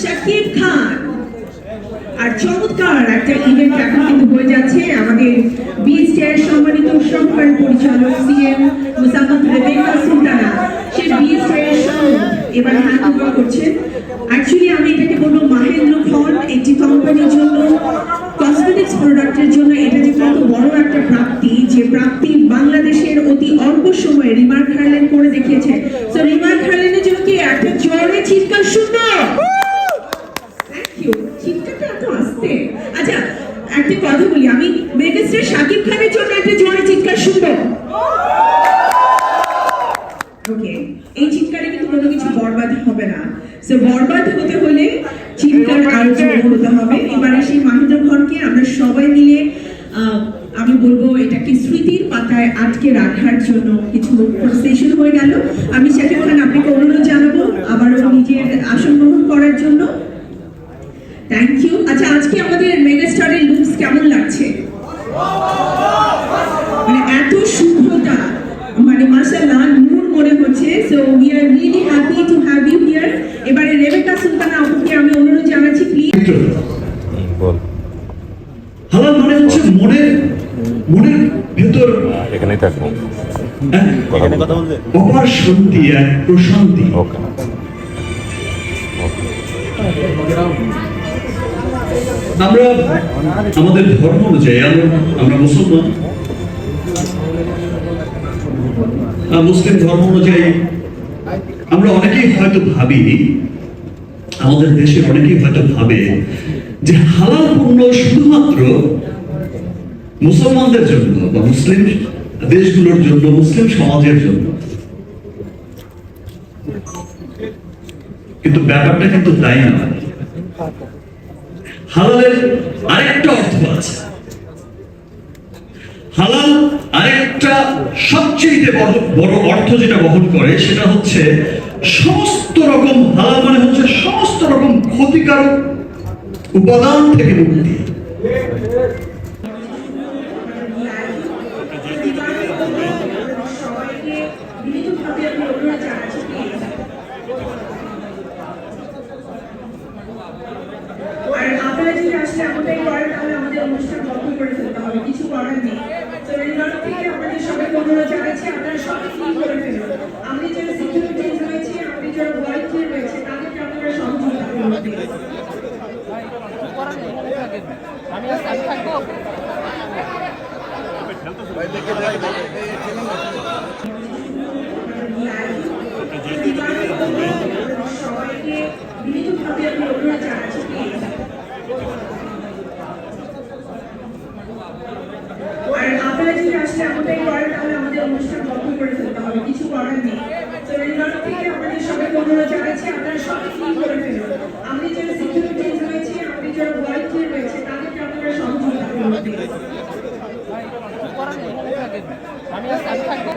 শাকিব খান। আর চমৎকার একটা ইভেন্ট এখন কিন্তু হয়ে যাচ্ছে। আমাদের বিএসটিআই সম্মানিত সহকারী পরিচালক সিএম মুসাম্মদ রেবেকা সুলতানা সে বিএসটিআই এবার হ্যান্ড ওভার করছেন। অ্যাকচুয়ালি আমি এটাকে বলবো মাহেন্দ্র খন একটি কোম্পানির জন্য, কসমেটিক্স প্রোডাক্টের জন্য এটা যে কত বড় একটা প্রাপ্তি, যে প্রাপ্তি বাংলাদেশের অতি অল্প সময়ে রিমার খারলেন করে দেখিয়েছে। সো রিমার খারলেনের জন্য কি একটা জোরে চিৎকার শুনবো? Thank you. চিৎকারটা এত আস্তে। আচ্ছা একটা কথা বলি, আমি মেগাস্টার শাকিব খানের জন্য একটা জোরে চিৎকার শুনবো? ওকে, এই চিৎকারে কিন্তু কোনো কিছু বরবাদ হবে না। সো বরবাদ হতে হলে চিৎকার আরো জোরে হতে হবে। এবারে সেই মাহেন্দ্র খনকে আমরা সবাই মিলে আমি বলবো এটাকে স্মৃতির পাতায় আটকে রাখার জন্য কিছু সেশন হয়ে গেল। আমি শাকিব খান আপনাকে অনুরোধ জানাবো আবারও নিজের আসন গ্রহণ করার জন্য। Thank you. আচ্ছা আজকে আমাদের মেগাস্টারের লুকস কেমন লাগছে? মানে এত শুভ্রতা, মানে মাশাআল্লাহ নূর মনে হচ্ছে। So we are really happy to have you here. এবারে রেবেকা সুলতানা আপুকে আমি অনুরোধ জানাচ্ছি প্লিজ। হালাল মানে হচ্ছে মনের ভেতর এখানেই থাকবো কথা বলবে অপার শান্তি, এক প্রশান্তি। ওকে আমরা আমাদের ধর্ম অনুযায়ী আমরা মুসলমান, মুসলিম ধর্ম অনুযায়ী আমরা অনেকেই হয়তো ভাবি, আমাদের দেশের অনেকেই হয়তো ভাবে যে হালাল পণ্য শুধুমাত্র মুসলমানদের জন্য বা মুসলিম দেশগুলোর জন্য, মুসলিম সমাজের জন্য। কিন্তু ব্যাপারটা কিন্তু তাই না। হালালের আরেকটা অর্থ আছে। হালাল আরেকটা সবচেয়ে বড় অর্থ যেটা বহন করে সেটা হচ্ছে সমস্ত রকম, হালাল মানে হচ্ছে সমস্ত রকম ক্ষতিকারক উপাদান থেকে মুক্তি। আর আপনারা যদি আসলে এমনটাই করেন তাহলে আমাদের অনুষ্ঠান বন্ধ করে ফেলতে হবে, কিছু করার নেই। তো রিমার্ক থেকে আমাদের সবাই অনুরোধ জানাচ্ছি আপনারা সবাই ক্লিন করে ফেলুন। আমাদের যারা সিকিউরিটিজ রয়েছে, আমাদের যারা ভলান্টিয়ার রয়েছে তাদেরকে আপনারা সহযোগিতা করুন। আমি থাকবো সবাইকে বিনীতভাবে আমি অনুরোধ জানাচ্ছি প্লিজ। আর আপনারা যদি আসলে এমনটাই করেন তাহলে আমাদের অনুষ্ঠান বন্ধ করে ফেলতে হবে, কিছু করার নেই। তো রিমার্ক থেকে আমাদের সবাই অনুরোধ জানাচ্ছি আপনারা সবাই ক্লিন করে ফেলুন। আমাদের যারা সিকিউরিটিজ রয়েছে, আমাদের যারা ভলান্টিয়ার রয়েছে তাদেরকে আপনারা সহযোগিতা করুন। আমি থাকবো